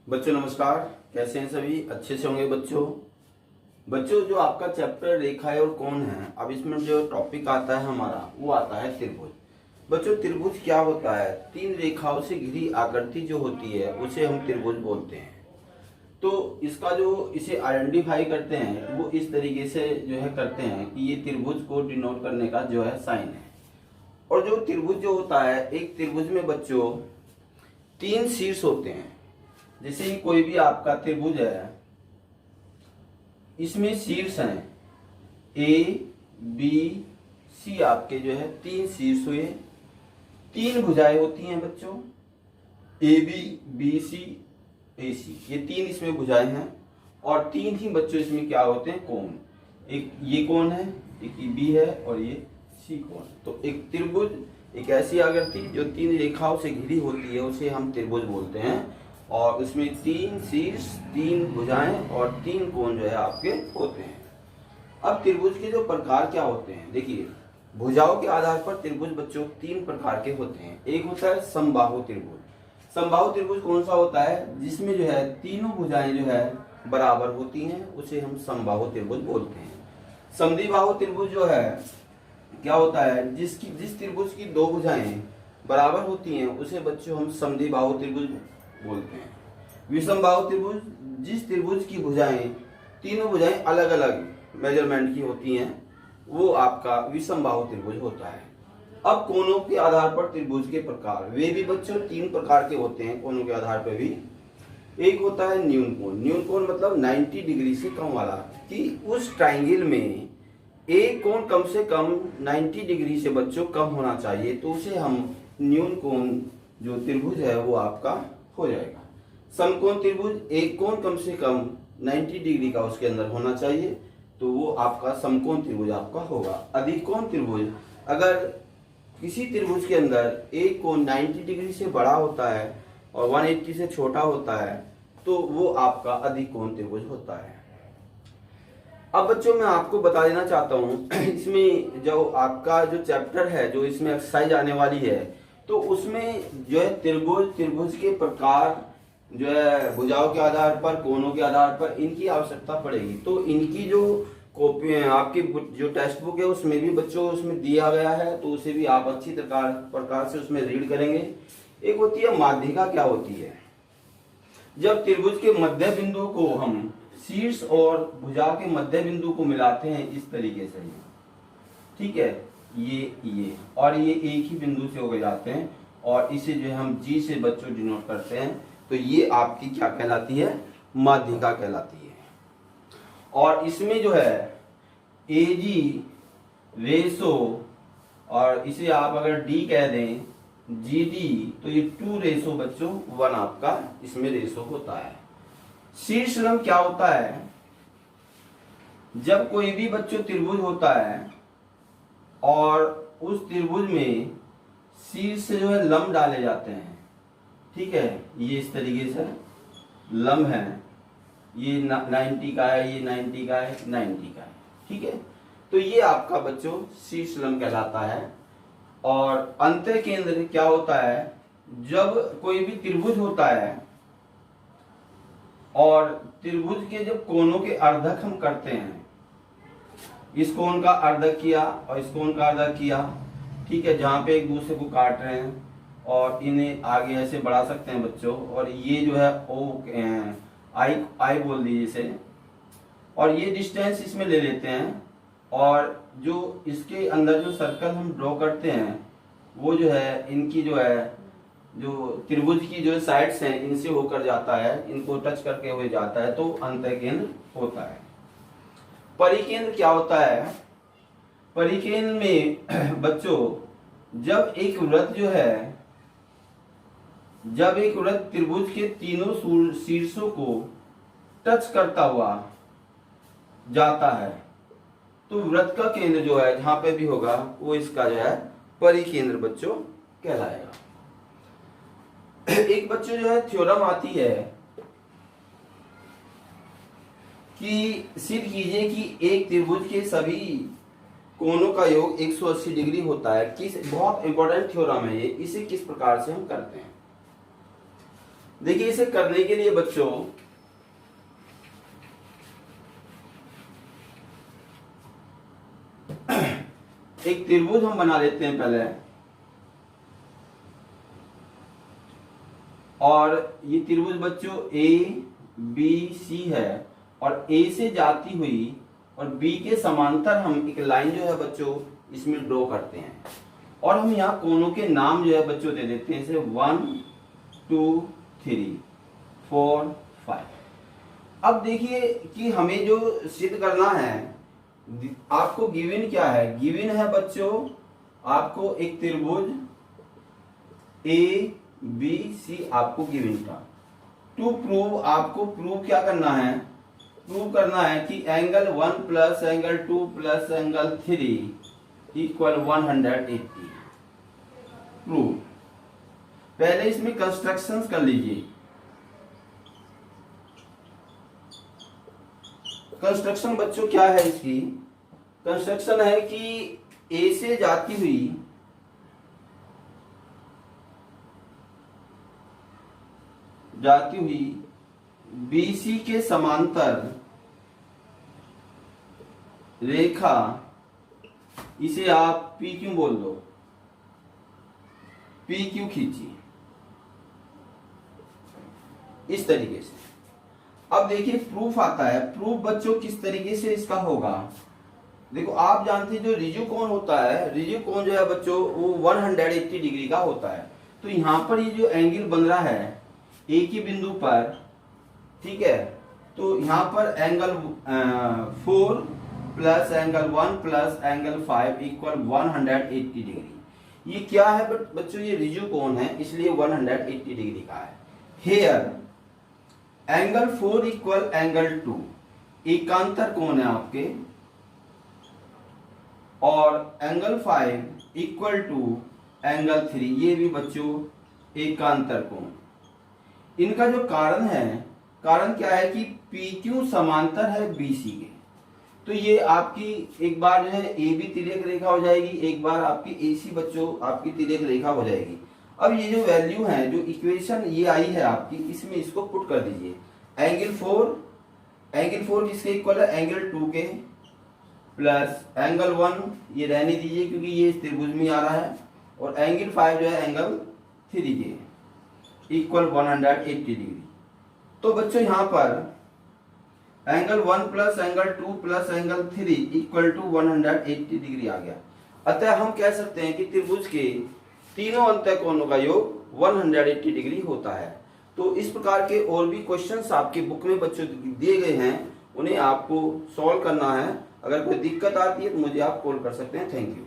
बच्चों नमस्कार। कैसे हैं सभी? अच्छे से होंगे बच्चों जो आपका चैप्टर रेखा है और कौन है, अब इसमें जो टॉपिक आता है हमारा वो आता है त्रिभुज। बच्चों त्रिभुज क्या होता है? तीन रेखाओं से घिरी आकृति जो होती है उसे हम त्रिभुज बोलते हैं। तो इसका जो इसे आइडेंटिफाई करते हैं वो इस तरीके से जो है करते हैं कि ये त्रिभुज को डिनोट करने का जो है साइन है। और जो त्रिभुज जो होता है, एक त्रिभुज में बच्चों तीन शीर्ष होते हैं। जैसे कि कोई भी आपका त्रिभुज है, इसमें शीर्ष हैं ए बी सी, आपके जो है तीन शीर्ष हुए, तीन भुजाएं होती हैं बच्चों, ए बी सी ए सी, ये तीन इसमें भुजाएं हैं। और तीन ही बच्चों इसमें क्या होते हैं? कोण। एक ये कोण है, एक ये बी है और ये सी कोण। तो एक त्रिभुज एक ऐसी आकृति जो तीन रेखाओं से घिरी होती है उसे हम त्रिभुज बोलते हैं। और उसमें तीन शीर्ष, तीन भुजाएं और तीन कोण जो है आपके होते हैं। अब त्रिभुज के जो प्रकार क्या होते हैं, देखिए भुजाओं के आधार पर त्रिभुज बच्चों तीन प्रकार के होते हैं। एक होता है समबाहु त्रिभुज। समबाहु त्रिभुज कौन सा होता है? जिसमें जो है तीनों भुजाएं जो है बराबर होती हैं, उसे हम समबाहु त्रिभुज बोलते हैं। समद्विबाहु त्रिभुज जो है क्या होता है? जिस त्रिभुज की दो भुजाएं बराबर होती हैं उसे बच्चों हम समद्विबाहु त्रिभुज बोलते हैं। विषमबाहु त्रिभुज, जिस त्रिभुज की भुजाएं तीनों भुजाएं अलग अलग मेजरमेंट की होती हैं वो आपका विषमबाहु त्रिभुज होता है। अब कोणों के आधार पर त्रिभुज के प्रकार, वे भी बच्चों तीन प्रकार के होते हैं कोणों के आधार पर भी। एक होता है न्यून कोण। न्यून कोण मतलब 90 डिग्री से कम वाला, कि उस ट्राइंगल में एक कोण कम से कम 90 डिग्री से बच्चों कम होना चाहिए, तो उसे हम न्यून कोण जो त्रिभुज है वो आपका हो जाएगा। समकोण त्रिभुज, एक कोण कम से कम 90 डिग्री का उसके अंदर होना चाहिए, तो वो आपका समकोण त्रिभुज आपका होगा। अधिकोण त्रिभुज, अगर किसी त्रिभुज के अंदर एक कोण 90 डिग्री से बड़ा होता है और 180 से छोटा होता है तो वो आपका अधिकोण त्रिभुज होता है। अब बच्चों मैं आपको बता देना चाहता हूँ इसमें जो आपका जो चैप्टर है, जो इसमें एक्सरसाइज आने वाली है, तो उसमें जो है त्रिभुज के प्रकार जो है भुजाओं के आधार पर, कोणों के आधार पर इनकी आवश्यकता पड़ेगी। तो इनकी जो कॉपी आपकी जो टेक्स्ट बुक है उसमें भी बच्चों उसमें दिया गया है, तो उसे भी आप अच्छी प्रकार से उसमें रीड करेंगे। एक होती है माध्यिका। क्या होती है? जब त्रिभुज के मध्य बिंदु को हम शीर्ष और भुजा के मध्य बिंदु को मिलाते हैं इस तरीके से, ठीक है, ये और ये एक ही बिंदु से हो जाते हैं और इसे जो है हम जी से बच्चों डिनोट करते हैं, तो ये आपकी क्या कहलाती है? माध्यिका कहलाती है। और इसमें जो है एजी रेशो, और इसे आप अगर डी कह दें जीडी, तो ये 2 रेशो बच्चों 1 आपका इसमें रेशो होता है। शीर्ष लंब क्या होता है? जब कोई भी बच्चों त्रिभुज होता है और उस त्रिभुज में शीर्ष से जो है लंब डाले जाते हैं, ठीक है, ये इस तरीके से लंब है, ये 90 का है, ये 90 का है, 90 का है, ठीक है, तो ये आपका बच्चों शीर्ष लंब कहलाता है। और अंतः केंद्र क्या होता है? जब कोई भी त्रिभुज होता है और त्रिभुज के जब कोणों के अर्धक हम करते हैं, इस कोण का अर्धक किया और इस कोण का अर्धक किया, ठीक है, जहां पे एक दूसरे को काट रहे हैं और इन्हें आगे ऐसे बढ़ा सकते हैं बच्चों, और ये जो है ओ आई बोल दीजिए इसे, और ये डिस्टेंस इसमें ले लेते हैं, और जो इसके अंदर जो सर्कल हम ड्रॉ करते हैं वो जो है इनकी जो है जो त्रिभुज की जो साइड्स हैं इनसे होकर जाता है, इनको टच करके हुए जाता है, तो अंतः केंद्र होता है। परिकेंद्र क्या होता है? परिकेंद्र में बच्चों जब एक वृत्त जो है, जब एक वृत्त त्रिभुज के तीनों शीर्षों को टच करता हुआ जाता है तो वृत्त का केंद्र जो है जहां पे भी होगा वो इसका जो है परिकेंद्र बच्चों कहलाएगा। एक बच्चों जो है थ्योरम आती है कि सिद्ध कीजिए कि एक त्रिभुज के सभी कोणों का योग 180 डिग्री होता है। किस बहुत इंपॉर्टेंट थ्योरम है ये, इसे किस प्रकार से हम करते हैं? देखिए इसे करने के लिए बच्चों एक त्रिभुज हम बना लेते हैं पहले, और ये त्रिभुज बच्चों ए बी सी है, और ए से जाती हुई और बी के समांतर हम एक लाइन जो है बच्चों इसमें ड्रॉ करते हैं, और हम यहाँ कोनों के नाम जो है बच्चों दे देते हैं, जैसे 1 2 3 4 5। अब देखिए कि हमें जो सिद्ध करना है, आपको गिवन क्या है, गिवन है बच्चों आपको एक त्रिभुज ए बी सी आपको गिवन था। टू प्रूव आपको प्रूव क्या करना है, प्रूव करना है कि angle 1 plus angle 2 plus angle 3 equal 180। Prove, पहले इसमें कंस्ट्रक्शंस कर लीजिए। कंस्ट्रक्शन बच्चों क्या है इसकी, कंस्ट्रक्शन है कि ए से जाती हुई BC के समांतर रेखा, इसे आप PQ बोल दो, PQ खींचिए इस तरीके से। अब देखिए प्रूफ आता है, प्रूफ बच्चों किस तरीके से इसका होगा। देखो आप जानते हैं जो रिजु कोण होता है, रिजु कोण जो है बच्चों वो 180 डिग्री का होता है। तो यहाँ पर ये जो एंगल बन रहा है एक ही बिंदु पर, ठीक है, तो यहाँ पर angle 4 plus angle 1 plus angle 5 equal 180 degree. ये क्या है बच्चों, ये रिजु कोण है इसलिए 180 डिग्री का है। हेयर एंगल 4 इक्वल एंगल 2 एकांतर कोण है आपके, और एंगल 5 इक्वल टू एंगल 3 ये भी बच्चों एकांतर कोण। इनका जो कारण है, कारण क्या है कि PQ समांतर है BC के, तो ये आपकी एक बार जो है AB तिर्यक रेखा हो जाएगी, एक बार आपकी AC बच्चों आपकी तिर्यक रेखा हो जाएगी। अब ये जो वैल्यू है, जो इक्वेशन ये आई है आपकी, इसमें इसको पुट कर दीजिए। एंगल 4 किसके इक्वल है, एंगल 2 के, प्लस एंगल 1 ये रहने दीजिए क्योंकि ये इस त्रिभुज में आ रहा है, और एंगल 5 जो है एंगल 3 के इक्वल 180 डिग्री। तो बच्चों यहाँ पर angle 1 plus angle 2 plus angle 3 equal to 180 degree आ गया। अतः हम कह सकते हैं कि त्रिभुज के तीनों अंतःकोणों का योग 180 डिग्री होता है। तो इस प्रकार के और भी क्वेश्चंस आपके बुक में बच्चों दिए गए हैं, उन्हें आपको सॉल्व करना है। अगर कोई दिक्कत आती है तो मुझे आप कॉल कर सकते हैं। Thank you.